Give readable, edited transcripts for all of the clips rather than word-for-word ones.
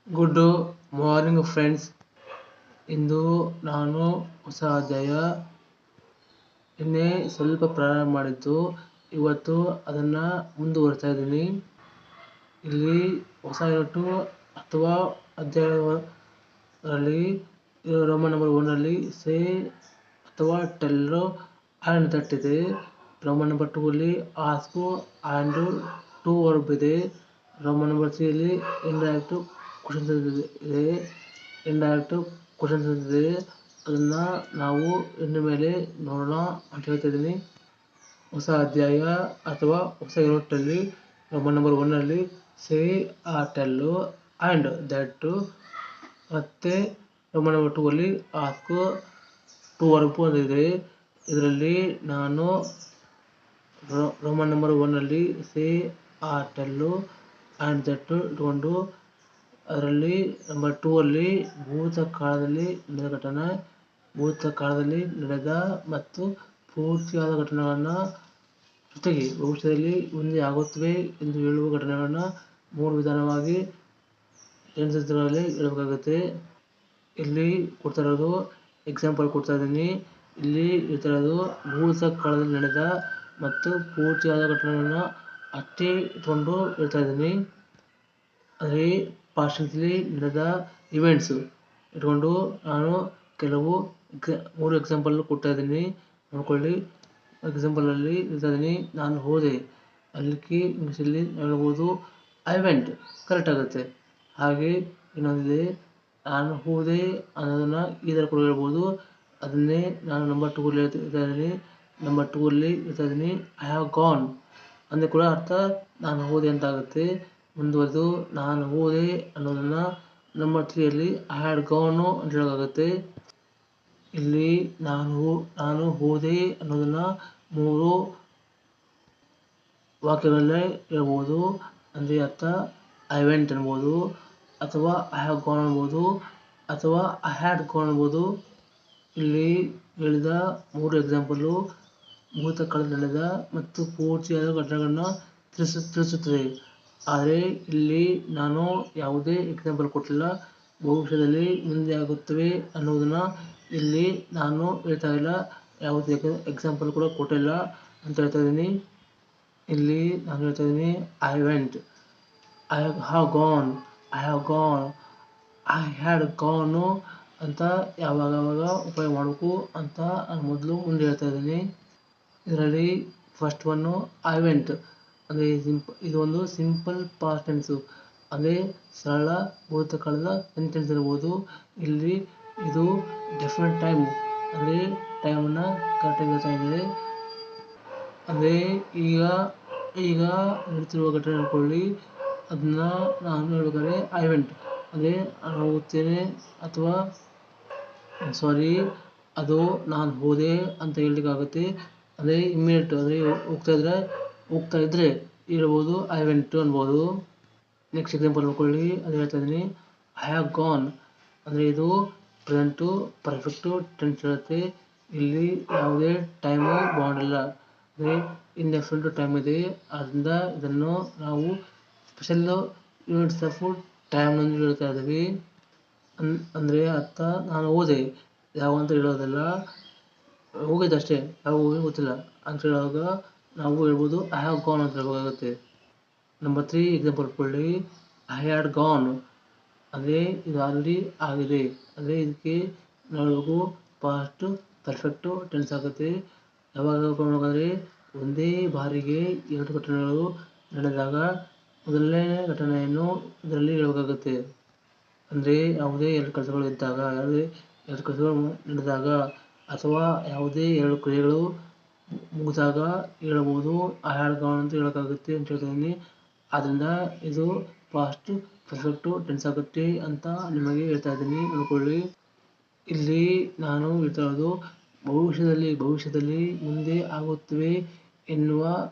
Good morning friends. ಇಂದು ನಾನು ಹೊಸ ಅಧ್ಯಾಯ ನಿನ್ನೆ ಸ್ವಲ್ಪ ಪ್ರಾರಂಭ ಮಾಡಿದ್ದು, ಇವತ್ತು ಅದನ್ನು ಮುಂದುವರಿಸ್ತಾ ಇದ್ದೀನಿ. ಇಲ್ಲಿ ಹೊಸ ಯೂನಿಟು ಅಥವಾ ಅಧ್ಯಾಯದಲ್ಲಿ ರೋಮನ್ ನಂಬರ್ 1 ಸೇ ಅಥವಾ ಟೆಲ್ ಆ್ಯಂಡ್ ದಟ್ ಇದೆ. Roman number 2 ask and to verb ಇದೆ. ರೋಮನ್ ನಂಬರ್ 3 ಇಂಡೈರೆಕ್ಟ್ ಕ್ವಶನ್ಸ್ ಇದೆ. ಅದನ್ನು ನಾವು ಇನ್ನು ಮೇಲೆ ನೋಡೋಣ ಅಂತ ಹೇಳ್ತಾ ಇದ್ದೀನಿ. ಹೊಸ ಅಧ್ಯಾಯ ಅಥವಾ ಹೊಸ ಯೂನಿಟಲ್ಲಿ Roman number 1 say tell and that, ಮತ್ತು Roman number 2 ask to verb ಇದೆ. ಇದರಲ್ಲಿ ನಾನು Roman number 1 say tell and that ಇಟ್ಕೊಂಡು, ಅದರಲ್ಲಿ ನಂಬರ್ 2 ಭೂತಕಾಲದಲ್ಲಿ ನಡೆದ ಘಟನೆ, ಭೂತಕಾಲದಲ್ಲಿ ನಡೆದ ಮತ್ತು ಪೂರ್ತಿಯಾದ ಘಟನೆಗಳನ್ನು ಜೊತೆಗೆ ಭವಿಷ್ಯದಲ್ಲಿ ಮುಂದೆ ಆಗುತ್ತವೆ ಎಂದು ಹೇಳುವ ಘಟನೆಗಳನ್ನು 3 ವಿಧಾನವಾಗಿ ಟೆನ್ಸಸ್ಗಳಲ್ಲಿ ಹೇಳಬೇಕಾಗುತ್ತೆ. ಇಲ್ಲಿ ಕೊಡ್ತಾ ಇರೋದು ಎಕ್ಸಾಂಪಲ್ ಕೊಡ್ತಾ ಇದ್ದೀನಿ. ಇಲ್ಲಿ ಹೇಳ್ತಾ ಇರೋದು ಭೂತಕಾಲದಲ್ಲಿ ನಡೆದ ಮತ್ತು ಪೂರ್ತಿಯಾದ ಘಟನೆಗಳನ್ನು ಅಷ್ಟೇ ಇಟ್ಕೊಂಡು ಹೇಳ್ತಾ ಇದ್ದೀನಿ. ಅದೇ ಪಾಸ್ಟಲ್ಲಿ ನಡೆದ ಇವೆಂಟ್ಸ್ ಇಟ್ಕೊಂಡು ನಾನು ಕೆಲವು 3 ಎಕ್ಸಾಂಪಲ್ ಕೊಡ್ತಾ ಇದ್ದೀನಿ, ನೋಡ್ಕೊಳ್ಳಿ. ಎಕ್ಸಾಂಪಲಲ್ಲಿ ಹೇಳ್ತಾ ಇದ್ದೀನಿ, ನಾನು ಹೋದೆ. ಅಲ್ಲಿಗೆ ಇಂಗ್ಲೀಷಲ್ಲಿ ಹೇಳ್ಬೋದು ಐ ವೆಂಟ್, ಕರೆಕ್ಟ್ ಆಗುತ್ತೆ. ಹಾಗೆ ಇನ್ನೊಂದಿದೆ, ನಾನು ಹೋದೆ ಅನ್ನೋದನ್ನು ಈ ಥರ ಕೂಡ ಹೇಳ್ಬೋದು. ಅದನ್ನೇ ನಾನು ನಂಬರ್ 2 ಹೇಳ್ತಾ ಇದ್ದೀನಿ. ನಂಬರ್ 2 ಹೇಳ್ತಾ ಇದ್ದೀನಿ ಐ ಹ್ಯಾವ್ ಗಾನ್ ಅಂದರೆ ಕೂಡ ಅರ್ಥ ನಾನು ಹೋದೆ ಅಂತ ಆಗುತ್ತೆ. ಮುಂದುವರೆದು ನಾನು ಹೋದೆ ಅನ್ನೋದನ್ನು ನಂಬರ್ 3 ಐ ಹ್ಯಾಡ್ ಗಾನು ಅಂತ ಹೇಳೋಕ್ಕಾಗುತ್ತೆ. ಇಲ್ಲಿ ನಾನು ಹೋದೆ ಅನ್ನೋದನ್ನು 3 ವಾಕ್ಯಗಳಲ್ಲೇ ಹೇಳ್ಬೋದು. ಅಂದರೆ ಅರ್ಥ ಐ ವೆಂಟ್ ಅನ್ಬೋದು, ಅಥವಾ ಐ ಹ್ಯಾವ್ ಗಾನ್ ಅನ್ಬೋದು, ಅಥವಾ ಐ ಹ್ಯಾಡ್ ಗಾನ್ ಅನ್ಬೋದು. ಇಲ್ಲಿ ಹೇಳಿದ 3 ಎಕ್ಸಾಂಪಲ್ಲು ಭೂತಕಾಲದಲ್ಲಿ ನಡೆದ ಮತ್ತು ಪೂರ್ತಿಯಾದ ಘಟನೆಗಳನ್ನು ತಿಳಿಸುತ್ತದೆ. ಆದರೆ ಇಲ್ಲಿ ನಾನು ಯಾವುದೇ ಎಕ್ಸಾಂಪಲ್ ಕೊಟ್ಟಿಲ್ಲ. ಭವಿಷ್ಯದಲ್ಲಿ ಮುಂದೆ ಆಗುತ್ತವೆ ಅನ್ನೋದನ್ನು ಇಲ್ಲಿ ನಾನು ಹೇಳ್ತಾ ಇಲ್ಲ. ಯಾವುದೇ ಎಕ್ಸಾಂಪಲ್ ಕೂಡ ಕೊಟ್ಟಿಲ್ಲ ಅಂತ ಹೇಳ್ತಾ ಇದ್ದೀನಿ. ಇಲ್ಲಿ ನಾನು ಹೇಳ್ತಾ ಇದ್ದೀನಿ I went, I have gone, I had gone ಅಂತ ಯಾವಾಗ ಉಪಯೋಗ ಮಾಡಬೇಕು ಅಂತ ನಾನು ಮುಂದೆ ಹೇಳ್ತಾ ಇದ್ದೀನಿ. ಇದರಲ್ಲಿ ಫಸ್ಟ್ ಒನ್ನು ಐ ವೆಂಟ್ ಅಂದರೆ ಇದು ಒಂದು ಸಿಂಪಲ್ ಪಾಸ್ಟ್ ಟೆನ್ಸು, ಅಂದರೆ ಸರಳ ಭೂತಕಾಲದ ಸೆಂಟೆನ್ಸ್ ಇರ್ಬೋದು. ಇಲ್ಲಿ ಇದು ಡೆಫಿನೆಟ್ ಟೈಮ್ ಅಂದರೆ ಟೈಮನ್ನು ಕರೆಕ್ಟಾಗಿ ಹೇಳ್ತಾ ಇದೆ. ಅಂದರೆ ಈಗ ನಡೀತಿರುವ ಘಟನೆ ಅನ್ಕೊಳ್ಳಿ, ಅದನ್ನ ನಾನು ಹೇಳ್ಬೇಕಾದ್ರೆ ಐ ವೆಂಟ್ ಅಂದರೆ ನಾನು ಹೋಗುತ್ತೇನೆ, ಅಥವಾ ಅದು ನಾನು ಹೋದೆ ಅಂತ ಹೇಳಲಿಕ್ಕಾಗುತ್ತೆ. ಅಂದರೆ ಇಮ್ಮಿಡಿಯೇಟ್ ಅಂದರೆ ಹೋಗ್ತಾ ಇದ್ರೆ ಹೇಳ್ಬೋದು ಐ ವೆಂಟ್ ಅನ್ಬೋದು. ನೆಕ್ಸ್ಟ್ ಎಕ್ಸಾಂಪಲ್ ನೋಡ್ಕೊಳ್ಳಿ, ಅದು ಹೇಳ್ತಾ ಇದ್ದೀನಿ ಐ ಹ್ಯಾವ್ ಗಾನ್ ಅಂದರೆ ಇದು ಪ್ರೆಸೆಂಟು ಪರ್ಫೆಕ್ಟು ಟೆನ್ಸ್ ಇರುತ್ತೆ. ಇಲ್ಲಿ ಯಾವುದೇ ಟೈಮು ಬೌಂಡ್ ಇಲ್ಲ, ಅಂದರೆ ಇಂಡೆಫಿನಿಟ್ ಟೈಮ್ ಇದೆ. ಆದ್ದರಿಂದ ಇದನ್ನು ನಾವು ಸ್ಪೆಷಲ್ ಯೂನಿಟ್ಸ್ ಆಫ್ ಟೈಮ್ನೊಂದು ಹೇಳ್ತಾ ಇದ್ದೀವಿ. ಅಂದರೆ ಅರ್ಥ ನಾನು ಹೋದೆ, ಯಾವ ಅಂತ ಹೇಳೋದಲ್ಲ, ಹೋಗಿದ್ದಷ್ಟೇ, ಯಾವ ಹೋಗಿ ಗೊತ್ತಿಲ್ಲ ಅಂತ ಹೇಳುವಾಗ ನಾವು ಹೇಳ್ಬೋದು ಐ ಹ್ಯಾವ್ ಗಾನ್ ಅಂತ ಹೇಳ್ಬೇಕಾಗುತ್ತೆ. ನಂಬರ್ 3 ಎಕ್ಸಾಂಪಲ್ ಕೊಡಿ, ಐ ಹ್ಯಾಡ್ ಗಾನ್ ಅಂದರೆ ಇದು ಆಲ್ರೆಡಿ ಆಗಿದೆ, ಅಂದರೆ ಇದಕ್ಕೆ ನಾವು ಪಾಸ್ಟ್ ಪರ್ಫೆಕ್ಟು ಟೆನ್ಸ್ ಆಗುತ್ತೆ. ಯಾವಾಗ ನೋಡೋದಾದರೆ ಒಂದೇ ಬಾರಿಗೆ 2 ಘಟನೆಗಳು ನಡೆದಾಗ ಮೊದಲನೇ ಘಟನೆಯನ್ನು ಇದರಲ್ಲಿ ಹೇಳಬೇಕಾಗುತ್ತೆ. ಅಂದರೆ ಯಾವುದೇ 2 ಕೆಲಸಗಳು ಇದ್ದಾಗ, ಯಾವುದೇ 2 ಕೆಲಸಗಳು ನಡೆದಾಗ, ಅಥವಾ ಯಾವುದೇ 2 ಕ್ರಿಯೆಗಳು ಮುಗಿದಾಗ ಹೇಳ್ಬೋದು ಐ ಹ್ಯಾಡ್ ಗಾನ್ ಅಂತ ಹೇಳೋಕ್ಕಾಗುತ್ತೆ ಅಂತ ಹೇಳ್ತಾ ಇದ್ದೀನಿ. ಆದ್ದರಿಂದ ಇದು ಪಾಸ್ಟ್ ಪರ್ಫೆಕ್ಟು ಟೆನ್ಸ್ ಆಗುತ್ತೆ ಅಂತ ನಿಮಗೆ ಹೇಳ್ತಾ ಇದ್ದೀನಿ, ನೋಡ್ಕೊಳ್ಳಿ. ಇಲ್ಲಿ ನಾನು ಹೇಳ್ತಾ ಇರೋದು ಭವಿಷ್ಯದಲ್ಲಿ ಮುಂದೆ ಆಗುತ್ತವೆ ಎನ್ನುವ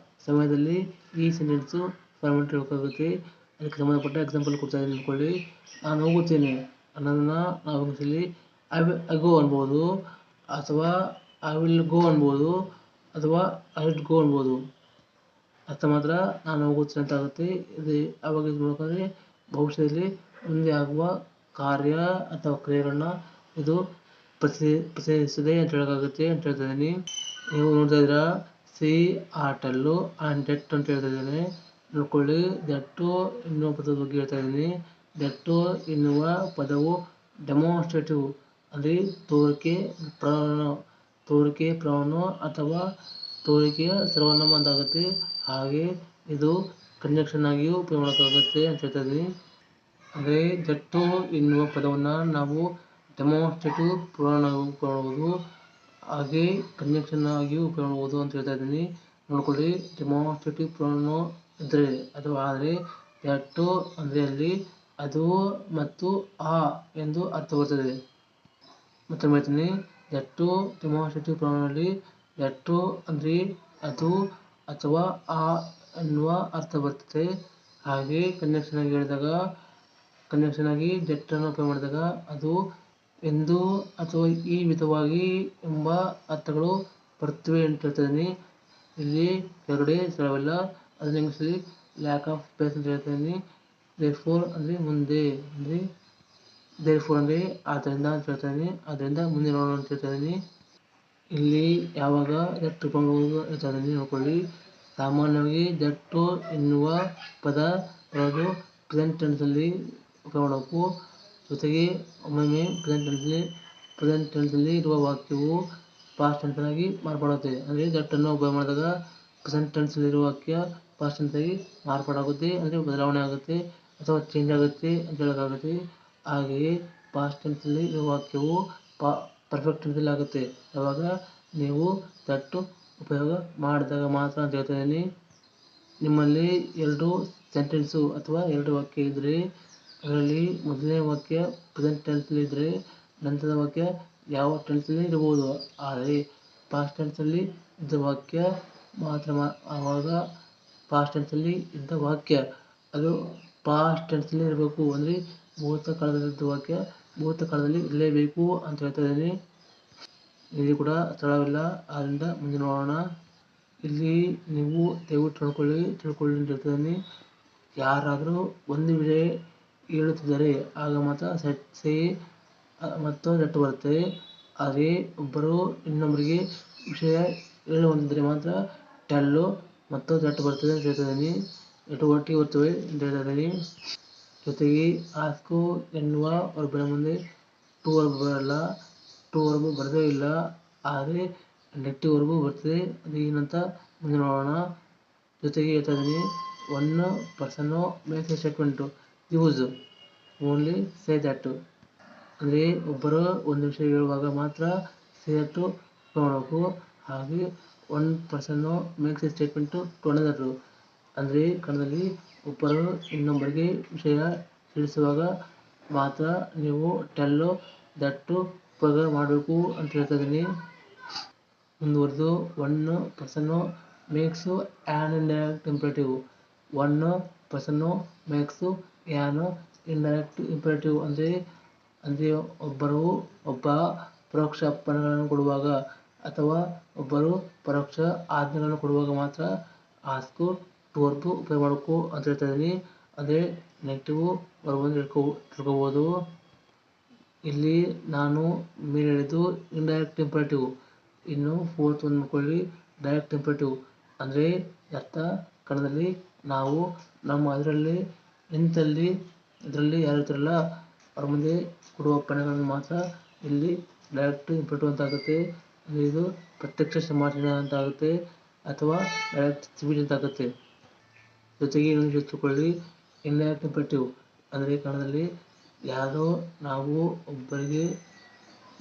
ಸಮಯದಲ್ಲಿ ಈ ಸೆಂಟೆನ್ಸು ಫಾರ್ಮೆಟ್ ಹೇಳೋಕ್ಕಾಗುತ್ತೆ. ಅದಕ್ಕೆ ಸಂಬಂಧಪಟ್ಟ ಎಕ್ಸಾಂಪಲ್ ಕೊಡ್ತಾ ಇದ್ದೀನಿ, ನೋಡ್ಕೊಳ್ಳಿ. ನಾನು ಹೋಗುತ್ತೇನೆ ಅನ್ನೋದನ್ನು ನಾವು ಇಂಗ್ಲೀಷಲ್ಲಿ ಐ ಗೋ ಅನ್ಬೋದು, ಅಥವಾ ಐ ವಿಲ್ ಗೋ ಅನ್ಬೋದು, ಅಥವಾ ಐ ವಿಲ್ ಗೋ ಅನ್ಬೋದು. ಅರ್ಥ ಮಾತ್ರ ನಾನು ಹೋಗುತ್ತೇನೆ ಅಂತ ಆಗುತ್ತೆ. ಇದು ಯಾವಾಗ ಇದು ನೋಡ್ಕೊಂಡ್ರೆ ಭವಿಷ್ಯದಲ್ಲಿ ಮುಂದೆ ಆಗುವ ಕಾರ್ಯ ಅಥವಾ ಕ್ರಿಯೆಗಳನ್ನ ಇದು ಪ್ರತಿನಿಧಿಸುತ್ತದೆ ಅಂತ ಹೇಳೋಕ್ಕಾಗುತ್ತೆ ಅಂತ ಹೇಳ್ತಾ ಇದ್ದೀನಿ. ನೀವು ನೋಡ್ತಾ ಇದ್ದೀರಾ, ಸಿ ಆಟಲ್ಲು ಆ್ಯಂಡ್ ಡೆಟ್ ಅಂತ ಹೇಳ್ತಾ ಇದ್ದೀನಿ. ನೋಡ್ಕೊಳ್ಳಿ, ದಟ್ಟು ಎನ್ನುವ ಪದದ ಬಗ್ಗೆ ಹೇಳ್ತಾ ಇದ್ದೀನಿ. ದಟ್ಟು ಎನ್ನುವ ಪದವು ಡೆಮಾನ್ಸ್ಟ್ರೇಟಿವ್ ಅಂದರೆ ತೋರಿಕೆ ಪ್ರಮಾಣ ಅಥವಾ ತೋರಿಕೆಯ ಸರ್ವನಾಮ ಅಂತಾಗುತ್ತೆ. ಹಾಗೆ ಇದು ಕಂಜಂಕ್ಷನ್ ಆಗಿಯೂ ಉಪಯೋಗ ಮಾಡೋಕ್ಕಾಗುತ್ತೆ ಅಂತ ಹೇಳ್ತಾ ಇದ್ದೀನಿ. ಅಂದರೆ ದಟ್ಟು ಎನ್ನುವ ಪದವನ್ನು ನಾವು ಡೆಮಾನ್ಸ್ಟ್ರೇಟಿವ್ ಪ್ರೋನೌನ್ ಆಗಿ ಉಪಯೋಗ ಮಾಡ್ಬೋದು, ಹಾಗೆ ಕಂಜಂಕ್ಷನ್ ಆಗಿಯೂ ಉಪಯೋಗ ಮಾಡ್ಬೋದು ಅಂತ ಹೇಳ್ತಾ ಇದ್ದೀನಿ. ನೋಡ್ಕೊಳ್ಳಿ, ಡೆಮಾನ್ಸ್ಟ್ರೇಟಿವ್ ಪ್ರೋನೌನ್ ಇದ್ದರೆ ಅಥವಾ ಆದರೆ ದಟ್ಟು ಅಂದರೆ ಅಲ್ಲಿ ಅದು ಮತ್ತು ಆ ಎಂದು ಅರ್ಥ ಬರ್ತದೆ. ಮತ್ತೊಮ್ಮೆ ಹೇಳ್ತೀನಿ, ದಟ್ಟು ಡೆಮಾನ್ಸ್ಟ್ರೇಟಿವ್ ಪ್ರೋನೌನ್ನಲ್ಲಿ ದಟ್ಟು ಅಂದರೆ ಅದು ಅಥವಾ ಆ ಎನ್ನುವ ಅರ್ಥ ಬರ್ತದೆ. ಹಾಗೆ ಕಂಜಂಕ್ಷನ್ ಆಗಿ ದಟ್ಟನ್ನು ಉಪಯೋಗ ಮಾಡಿದಾಗ ಅದು ಎಂದು ಅಥವಾ ಈ ವಿಧವಾಗಿ ಎಂಬ ಅರ್ಥಗಳು ಬರ್ತವೆ ಅಂತ ಹೇಳ್ತಾ ಇದ್ದೀನಿ. ಇಲ್ಲಿ ಕೆಳಗಡೆ ಸ್ಥಳವಿಲ್ಲ, ಅದನ್ನ ಇಂಗ್ಲೀಷಲ್ಲಿ ಲ್ಯಾಕ್ ಆಫ್ ಸ್ಪೇಸ್ ಅಂತ ಹೇಳ್ತಾ ಇದ್ದೀನಿ. ದೇರ್ಫೋರ್ ಅಂದರೆ ಮುಂದೆ, ಅಂದರೆ ದೇರ್ಫೋರ್ ಅಂದರೆ ಆದ್ದರಿಂದ ಅಂತ ಹೇಳ್ತಾ ಇದ್ದೀನಿ. ಆದ್ದರಿಂದ ಮುಂದೆ ನೋಡೋಣ ಅಂತ ಹೇಳ್ತಾ ಇದ್ದೀನಿ. ಇಲ್ಲಿ ಯಾವಾಗ ದಟ್ಟು ಉಪಯೋಗ ಹೇಳ್ತಾ ಇದ್ದೀನಿ ನೋಡ್ಕೊಳ್ಳಿ. ಸಾಮಾನ್ಯವಾಗಿ ದಟ್ಟು ಎನ್ನುವ ಪದ ಬರೋದು ಪ್ರೆಸೆಂಟ್ ಟೆನ್ಸಲ್ಲಿ ಉಪಯೋಗ ಮಾಡಬೇಕು. ಜೊತೆಗೆ ಒಮ್ಮೊಮ್ಮೆ ಪ್ರೆಸೆಂಟ್ ಟೆನ್ಸಲ್ಲಿ ಇರುವ ವಾಕ್ಯವು ಪಾಸ್ಟ್ ಟೆನ್ಸ್ ಆಗಿ ಮಾರ್ಪಾಡಾಗುತ್ತೆ. ಅಂದರೆ ದಟ್ಟನ್ನು ಉಪಯೋಗ ಮಾಡಿದಾಗ ಪ್ರೆಸೆಂಟ್ ಟೆನ್ಸಲ್ಲಿರುವ ವಾಕ್ಯ ಪಾಸ್ಟ್ ಟೆನ್ಸ್ ಆಗಿ ಮಾರ್ಪಾಡಾಗುತ್ತೆ, ಅಂದರೆ ಬದಲಾವಣೆ ಆಗುತ್ತೆ ಅಥವಾ ಚೇಂಜ್ ಆಗುತ್ತೆ ಅಂತ ಹೇಳೋಕ್ಕಾಗುತ್ತೆ. ಹಾಗೆಯೇ ಪಾಸ್ಟ್ ಟೆನ್ಸಲ್ಲಿ ಇರುವ ವಾಕ್ಯವು ಪರ್ಫೆಕ್ಟ್ ಟೆನ್ಸಲ್ಲಿ ಆಗುತ್ತೆ ಯಾವಾಗ ನೀವು ದಟ್ಟು ಉಪಯೋಗ ಮಾಡಿದಾಗ ಮಾತ್ರ ಅಂತ ಹೇಳ್ತಾ ಇದ್ದೀನಿ. ನಿಮ್ಮಲ್ಲಿ 2 ಸೆಂಟೆನ್ಸು ಅಥವಾ 2 ವಾಕ್ಯ ಇದ್ದರೆ ಅದರಲ್ಲಿ ಮೊದಲನೇ ವಾಕ್ಯ ಪ್ರೆಸೆಂಟ್ ಟೆನ್ಸಲ್ಲಿ ಇದ್ದರೆ ನಂತರದ ವಾಕ್ಯ ಯಾವ ಟೆನ್ಸಲ್ಲಿ ಇರಬಹುದು. ಆದರೆ ಪಾಸ್ಟ್ ಟೆನ್ಸಲ್ಲಿ ಇದ್ದ ವಾಕ್ಯ ಮಾತ್ರ ಆವಾಗ ಪಾಸ್ಟ್ ಟೆನ್ಸಲ್ಲಿ ಇದ್ದ ವಾಕ್ಯ ಅದು ಪಾಸ್ಟ್ ಟೆನ್ಸಲ್ಲಿ ಇರಬೇಕು, ಅಂದರೆ ಭೂತಕಾಲದಲ್ಲಿದ್ದ ವಾಕ್ಯ ಭೂತಕಾಲದಲ್ಲಿ ಇರಲೇಬೇಕು ಅಂತ ಹೇಳ್ತಾ ಇದ್ದೀನಿ. ಇಲ್ಲಿ ಕೂಡ ಸ್ಥಳವಿಲ್ಲ, ಆದ್ದರಿಂದ ಮುಂದೆ ನೋಡೋಣ. ಇಲ್ಲಿ ನೀವು ದಯವಿಟ್ಟು ತಿಳ್ಕೊಳ್ಳಿ ಅಂತ ಹೇಳ್ತಾ ಇದ್ದೀನಿ. ಯಾರಾದರೂ ಒಂದು ವಿಷಯ ಹೇಳುತ್ತಿದ್ದರೆ ಆಗ ಮಾತ್ರ ಸೇ ಮತ್ತು ದಟ್ಟು ಬರುತ್ತೆ. ಆದರೆ ಒಬ್ಬರು ಇನ್ನೊಬ್ಬರಿಗೆ ವಿಷಯ ಹೇಳುವಂತಿದ್ದರೆ ಮಾತ್ರ ಟೆಲ್ಲು ಮತ್ತು ದಟ್ಟು ಬರ್ತದೆ ಅಂತ ಹೇಳ್ತಾ ಇದ್ದೀನಿ. ಒಟ್ಟಿಗೆ ಬರ್ತವೆ ಅಂತ ಹೇಳ್ತಾ ಇದ್ದೀನಿ. ಜೊತೆಗೆ ಆಸ್ಕು ಎನ್ನುವ ವರ್ಬಿನ ಮುಂದೆ ಟು ವರ್ಬ್ ಬರಲ್ಲ, ಟು ವರ್ಬ್ ಬರೋದೇ ಇಲ್ಲ. ಆದರೆ ನೆಗೆಟಿವ್ ವರ್ಬ್ ಬರ್ತದೆ, ಅದು ಏನಂತ ಮುಂದೆ ನೋಡೋಣ. ಜೊತೆಗೆ ಹೇಳ್ತಾ ಇದ್ದೀನಿ, one person makes a statement use only say that. ಅಂದರೆ ಒಬ್ಬರು ಒಂದು ವಿಷಯ ಹೇಳುವಾಗ ಮಾತ್ರ ಸೇ ದಟ್ ಮಾಡಬೇಕು. ಹಾಗೆ one person makes a statement to another, ಅಂದರೆ ಕನ್ನಡದಲ್ಲಿ ಒಬ್ಬರು ಇನ್ನೊಬ್ಬರಿಗೆ ವಿಷಯ ತಿಳಿಸುವಾಗ ಮಾತ್ರ ನೀವು ಟೆಲ್ಲು ದಟ್ಟು ಉಪಯೋಗ ಮಾಡಬೇಕು ಅಂತ ಹೇಳ್ತಾ ಇದ್ದೀನಿ. ಮುಂದುವರೆದು, one person makes an indirect imperative. One person makes an indirect imperative ಅಂದರೆ ಒಬ್ಬ ಪರೋಕ್ಷ ಅಪ್ಪಣೆಗಳನ್ನು ಕೊಡುವಾಗ ಅಥವಾ ಒಬ್ಬರು ಪರೋಕ್ಷ ಆಜ್ಞೆಗಳನ್ನು ಕೊಡುವಾಗ ಮಾತ್ರ ಆಸ್ಕು ಟು ವರ್ಬ್ ಉಪಯೋಗ ಮಾಡಬೇಕು ಅಂತ ಹೇಳ್ತಾ ಇದ್ದೀನಿ. ಅಂದರೆ ನೆಗೆಟಿವ್ ವರ್ಬ್ ಅಂತ ತಿಳ್ಕೊಬೋದು. ಇಲ್ಲಿ ನಾನು ಮೇಲೆ ಹೇಳಿದ್ದು ಇಂಡೈರೆಕ್ಟ್ ಇಂಪರೇಟಿವ್. ಇನ್ನು ಫೋರ್ತ್ ಒಂದು ನೋಡ್ಕೊಳ್ಳಿ, ಡೈರೆಕ್ಟ್ ಇಂಪರೇಟಿವ್. ಅಂದರೆ ಅರ್ಥ ಕನ್ನಡದಲ್ಲಿ ನಾವು ನಮ್ಮ ಅದರಲ್ಲಿ ನಿಂತಲ್ಲಿ ಇದರಲ್ಲಿ ಯಾರು ಇರ್ತಾರಲ್ಲ ಅವ್ರ ಮುಂದೆ ಕೊಡುವ ಅಪ್ಪಣೆಗಳನ್ನು ಮಾತ್ರ ಇಲ್ಲಿ ಡೈರೆಕ್ಟ್ ಇಂಪರೇಟಿವ್ ಅಂತ ಆಗುತ್ತೆ. ಅಂದರೆ ಇದು ಪ್ರತ್ಯಕ್ಷ ಸಂಭಾಷಣೆ ಅಂತ ಆಗುತ್ತೆ ಅಥವಾ ಡೈರೆಕ್ಟ್ ಸ್ಪೀಚ್ ಅಂತ ಆಗುತ್ತೆ. ಜೊತೆಗೆ ಇನ್ನೊಂದು ತಿಳ್ಕೊಳ್ಳಿ, ಇಂಡೈರೆಕ್ಟ್ ಇಂಪರೇಟಿವ್ ಅಂದರೆ ಕನ್ನಡದಲ್ಲಿ ಯಾರೋ ನಾವು ಒಬ್ಬರಿಗೆ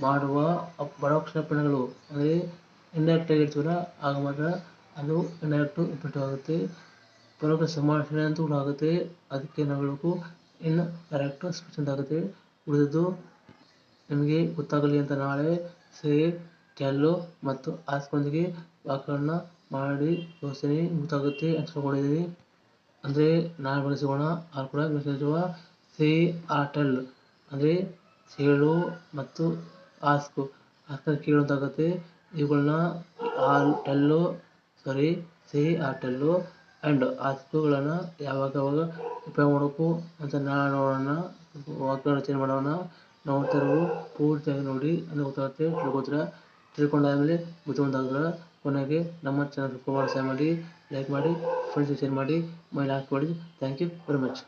ಮಾಡುವ ಪರೋಕ್ಷ ಅಪ್ಪಣೆಗಳು, ಅಂದರೆ ಇಂಡೈರೆಕ್ಟ್ ಆಗಿ ಹೇಳ್ತೀವಲ್ಲ ಆಗ ಮಾತ್ರ ಅದು ಇಂಡೈರೆಕ್ಟ್ ಇಂಪರೇಟಿವ್ ಆಗುತ್ತೆ. ಪರೋಕ್ಷ ಸಂಭಾಷಣೆ ಅಂತ ಕೂಡ ಆಗುತ್ತೆ, ಅದಕ್ಕೆ ನಾವು ಹೇಳಬೇಕು ಇನ್ ಡೈರೆಕ್ಟ್ ಸ್ಪೀಚ್ ಅಂತ ಆಗುತ್ತೆ. ಉಳಿದದ್ದು ನಿಮಗೆ ಗೊತ್ತಾಗಲಿ ಅಂತ ನಾಳೆ ಸೇ, ಟೆಲ್ಲು ಮತ್ತು ಆಸ್ಕೊಂದಿಗೆ ವಾಕ್ಯಗಳನ್ನ ಮಾಡಿ ತೋರಿಸ್ತೀನಿ, ಗೊತ್ತಾಗುತ್ತೆ ಅಂತ ತಿಳ್ಕೊಂಡಿದ್ದೀನಿ. ಅಂದರೆ ನಾಳೆ ಬಳಸಿಕೋಣ, ಆಗ ಕೂಡ ಬಳಸುವ ಸೇ ಆರ್ ಟೆಲ್ ಅಂದರೆ ಹೇಳು ಮತ್ತು ಆಸ್ಕು ಕೇಳು ಅಂತಾಗುತ್ತೆ. ಇವುಗಳನ್ನ ಸೇ ಆರ್ ಟೆಲ್ಲು ಆ್ಯಂಡ್ ಆ ತತ್ವಗಳನ್ನು ಯಾವಾಗ ಉಪಯೋಗ ಮಾಡಬೇಕು ಅಂತ ನೋಡೋಣ. ವಾಕ್ಯಗಳನ್ನು ಚೇಂಜ್ ಮಾಡೋಣ. ನಾವು ಪೂರ್ತಿಯಾಗಿ ನೋಡಿ ಅಂದರೆ ಗೊತ್ತಾಗುತ್ತೆ. ತಿಳ್ಕೊಂಡಾದ್ಮೇಲೆ ಬುದ್ಧಿವಂತ ಕೊನೆಗೆ ನಮ್ಮ ಚಾನಲ್ ಸಬ್ಸ್ಕ್ರೈಬ್ ಮಾಡಿ, ಲೈಕ್ ಮಾಡಿ, ಫ್ರೆಂಡ್ಸ್ಗೆ ಶೇರ್ ಮಾಡಿ, ಮೇಲೆ ಹಾಕಿ. Thank you very much.